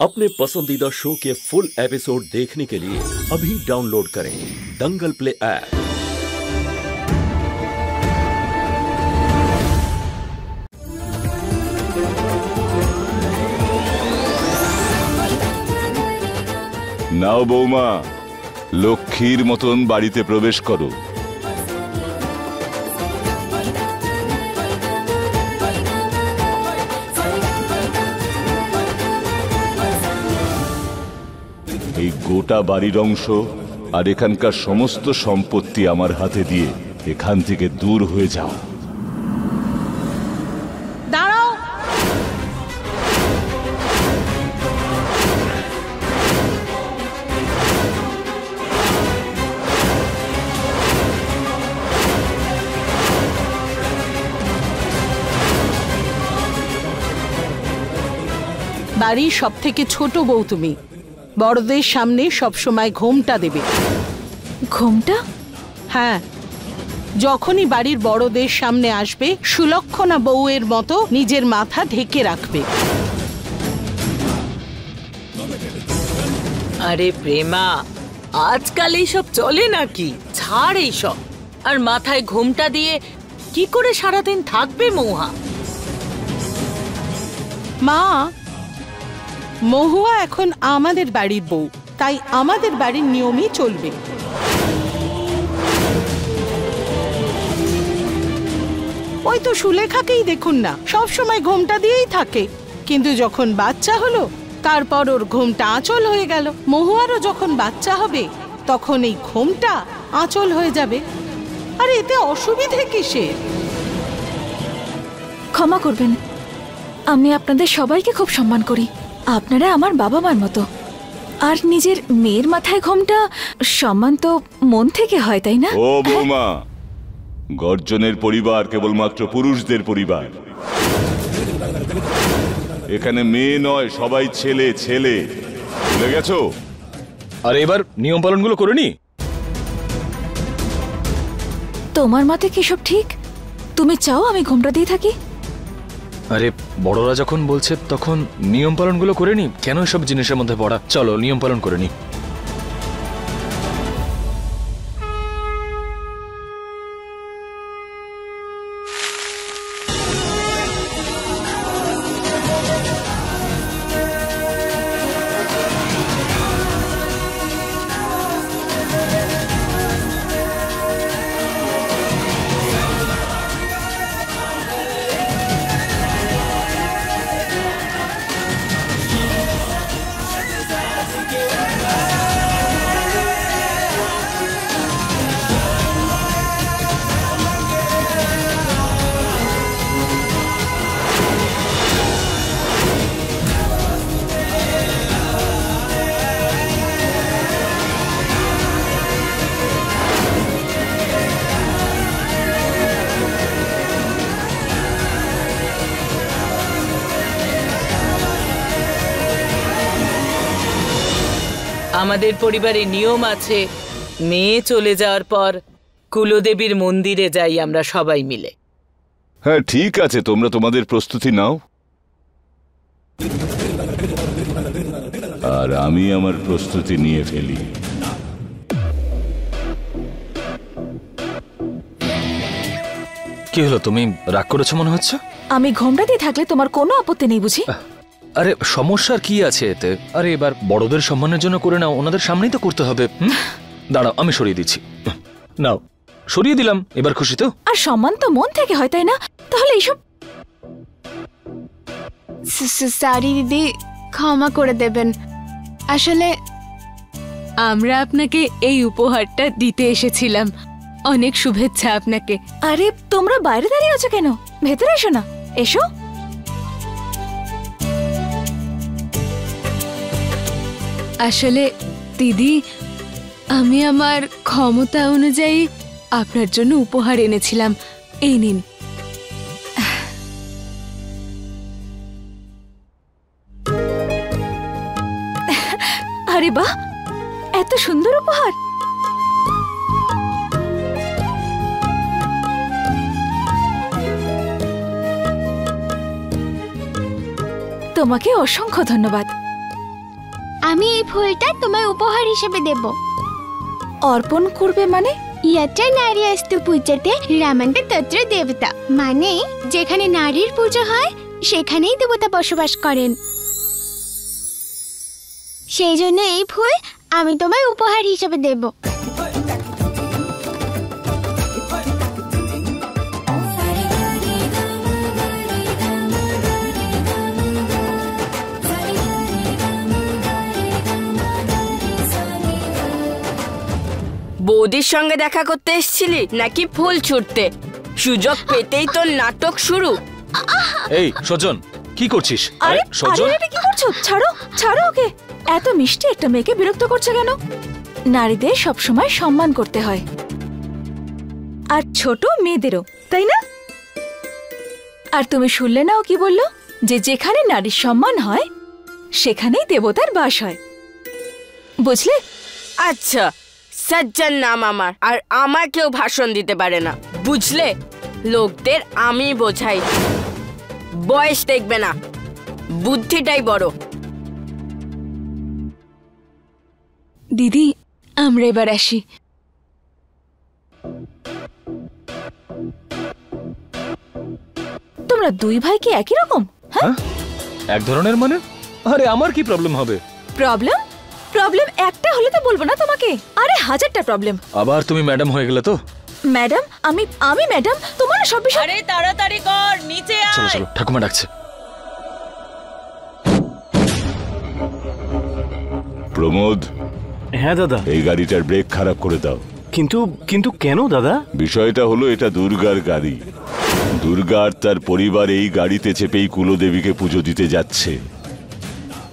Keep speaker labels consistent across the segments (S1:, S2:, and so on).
S1: अपने पसंदीदा शो के फुल एपिसोड देखने के लिए अभी डाउनलोड करें दंगल प्ले ऐप।
S2: नाओ बौमा, लक्ष्मीर मतन बाड़ीते प्रवेश करो। এই গোটা বাড়ির অংশ আর এখানকার সমস্ত সম্পত্তি আমার হাতে দিয়ে এখান থেকে দূর হয়ে যাও।
S3: দাঁড়াও। বাড়ির সব থেকে ছোট বউ তুমি, বড়দের সামনে সবসময় ঘোমটা দেবে।
S4: ঘোমটা?
S3: হ্যাঁ, যখনই বাড়ির বড়দের সামনে আসবে সুলক্ষণা বউয়ের মতো নিজের মাথা ঢেকে রাখবে।
S5: আরে প্রেমা, আজকাল এইসব চলে নাকি? ছাড় এইসব। আর মাথায় ঘোমটা দিয়ে কি করে সারাদিন থাকবে মহুয়া?
S3: মা, মহুয়া এখন আমাদের বাড়ির বউ, তাই আমাদের বাড়ির নিয়মই চলবে। ওই তো সুলেখাকেই দেখুন না, সব সময় ঘোমটা দিয়েই থাকে, কিন্তু যখন বাচ্চা হলো তারপর ওর ঘোমটা আঁচল হয়ে গেল। মহুয়ারও যখন বাচ্চা হবে তখন এই ঘোমটা আঁচল হয়ে যাবে। আর এতে অসুবিধে কিসের?
S4: ক্ষমা করবেন, আমি আপনাদের সবাইকে খুব সম্মান করি। আপনারা আমার বাবা মার মতো। আর নিজের মেয়ের মাথায় ঘোমটা সম্মান তো মন থেকে হয়, তাই না?
S2: ও বৌমা, গর্জনের পরিবার কেবলমাত্র পুরুষদের পরিবার। এখানে মেয়ে নয়, সবাই ছেলে ছেলে। বুঝে গেছো?
S6: আর এবার নিয়ম পালনগুলো করে নি।
S4: তোমার মতে কি সব ঠিক? তুমি চাও আমি ঘোমটা দিয়ে থাকি?
S6: আরে বড়রা যখন বলছে তখন নিয়ম পালনগুলো করে নি। কেন এসব জিনিসের মধ্যে পড়া? চলো নিয়ম পালন করে নি।
S5: আমাদের পরিবারে নিয়ম আছে, মেয়ে চলে যাওয়ার পর কুলদেবীর মন্দিরে যাই আমরা সবাই মিলে।
S2: হ্যাঁ ঠিক আছে, তোমরা তোমাদের প্রস্তুতি নাও, আর আমি আমার প্রস্তুতি নিয়ে ফেলি।
S6: কি হলো, তুমি রাগ করেছো মনে হচ্ছে?
S4: আমি ঘোমটা দিয়ে থাকলে তোমার কোনো আপত্তি নেই বুঝি?
S6: আরে সমস্যার কি আছে এতে? আরে এবার বড়দের সম্মানের জন্য করে নাও, ওনাদের সামনেই তো করতে হবে। দাঁড়াও, আমি সরিয়ে দিচ্ছি। নাও, সরিয়ে দিলাম। এবার খুশি তো?
S4: আর সম্মান তো মন থেকে হয়, তাই না? তাহলে এইসব।
S7: সরি দিদি, ক্ষমা করে দেবেন। আসলে আমরা আপনাকে এই উপহারটা দিতে এসেছিলাম। অনেক শুভেচ্ছা আপনাকে।
S4: আরে তোমরা বাইরে দাঁড়িয়ে আছো কেন? ভেতরে এসো না, এসো।
S7: আসলে দিদি, আমি আমার ক্ষমতা অনুযায়ী আপনার জন্য উপহার এনেছিলাম। এই নিন।
S4: আরে বাহ, এত সুন্দর উপহার! তোমাকে অসংখ্য ধন্যবাদ।
S8: আমি এই ফুলটা তোমায় উপহার হিসেবে দেব।
S4: অর্পণ করবে মানে?
S8: ইয়াত্রা নারী অস্তু পূজাতে রামান্তে তত্র দেবতা, মানে যেখানে নারীর পুজো হয় সেখানেই দেবতা বসবাস করেন। সেই জন্য এই ফুল আমি তোমায় উপহার হিসেবে দেব।
S9: বৌদির সঙ্গে দেখা করতে এসেছিলি নাকি ফুল ছুটতে? সুযোগ পেতেই তোর নাটক শুরু।
S6: এই সজন, কি করছিস?
S4: আরে
S6: সজন,
S4: আরে কি করছো? ছাড়ো ছাড়ো ওকে। এত মিষ্টি একটা মেয়েকে বিরক্ত করছে কেন? নারীদের সবসময় সম্মান করতে হয়, আর ছোট মেয়েদেরও, তাই না? আর তুমি শুনলে না ও কি বললো? যে যেখানে নারীর সম্মান হয় সেখানেই দেবতার বাস হয়, বুঝলে?
S9: আচ্ছা, সজ্জন নাম আমার, আর আমার কেউ ভাষণ দিতে পারে না, বুঝলে? লোকদের আমি বোঝাই, বয়স দেখবে না, বুদ্ধিটাই বড়।
S7: দিদি, আমরা এবার আসি।
S4: তোমরা দুই ভাই কি একই রকম?
S6: হ্যাঁ, এক ধরনের মানে? আরে আমার কি প্রবলেম হবে?
S4: প্রবলেম? প্রবলেম একটা হলে তো বলবো না তোমাকে, আরে হাজারটা প্রবলেম।
S6: আবার তুমি ম্যাডাম হয়ে গেলে তো?
S4: ম্যাডাম? আমি ম্যাডাম? তোমার সব বিষয়।
S5: আরে তাড়াতাড়ি কর, নিচে
S6: চলো
S5: আয়।
S6: চলো, ঠাকুমা ডাকছে।
S2: প্রমোদ।
S10: হ্যাঁ দাদা।
S2: এই গাড়িটার ব্রেক খারাপ করে দাও।
S10: কিন্তু কিন্তু কেন দাদা?
S2: বিষয়টা হলো এটা দুর্গার গাড়ি। দুর্গা আর তার পরিবার এই গাড়িতে চেপেই কুলদেবীকে পুজো দিতে যাচ্ছে,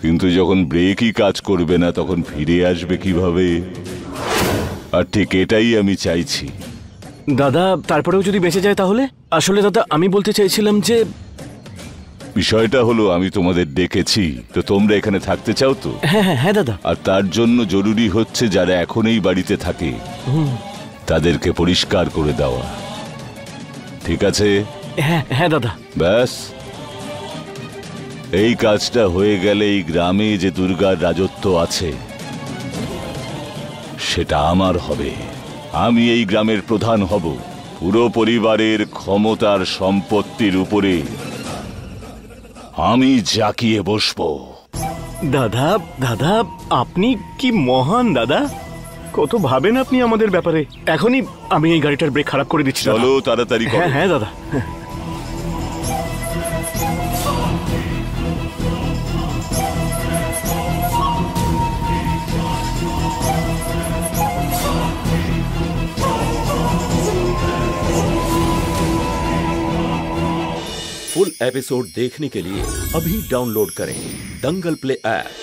S2: কিন্তু যখন ব্রেকই কাজ করবে না তখন ফিরে আসবে কিভাবে? আর ঠিক এটাই আমি চাইছি।
S10: দাদা, তারপরেও যদি বেঁচে যায় তাহলে? আসলে দাদা, আমি বলতে চাইছিলাম যে
S2: বিষয়টা হলো আমি তোমাদের ডেকেছি তো তোমরা এখানে থাকতে চাও তো?
S10: হ্যাঁ হ্যাঁ হ্যাঁ দাদা।
S2: আর তার জন্য জরুরি হচ্ছে যারা এখন এই বাড়িতে থাকে তাদেরকে পরিষ্কার করে দেওয়া, ঠিক আছে?
S10: হ্যাঁ হ্যাঁ দাদা।
S2: ব্যাস, এই কাজটা হয়ে গেলে এই গ্রামে যে দুর্গার রাজত্ব আছে সেটা আমার হবে। আমি এই গ্রামের প্রধান হব। পুরো পরিবারের ক্ষমতার সম্পত্তির উপরে আমি জাকিয়ে বসবো।
S10: দাদা দাদা, আপনি কি মহান দাদা! কত ভাবেন আপনি আমাদের ব্যাপারে। এখনই আমি এই গাড়িটার ব্রেক খারাপ করে দিচ্ছি।
S2: চলো তাড়াতাড়ি করো।
S10: হ্যাঁ হ্যাঁ দাদা।
S1: फुल एपिसोड देखने के लिए अभी डाउनलोड करें दंगल प्ले ऐप।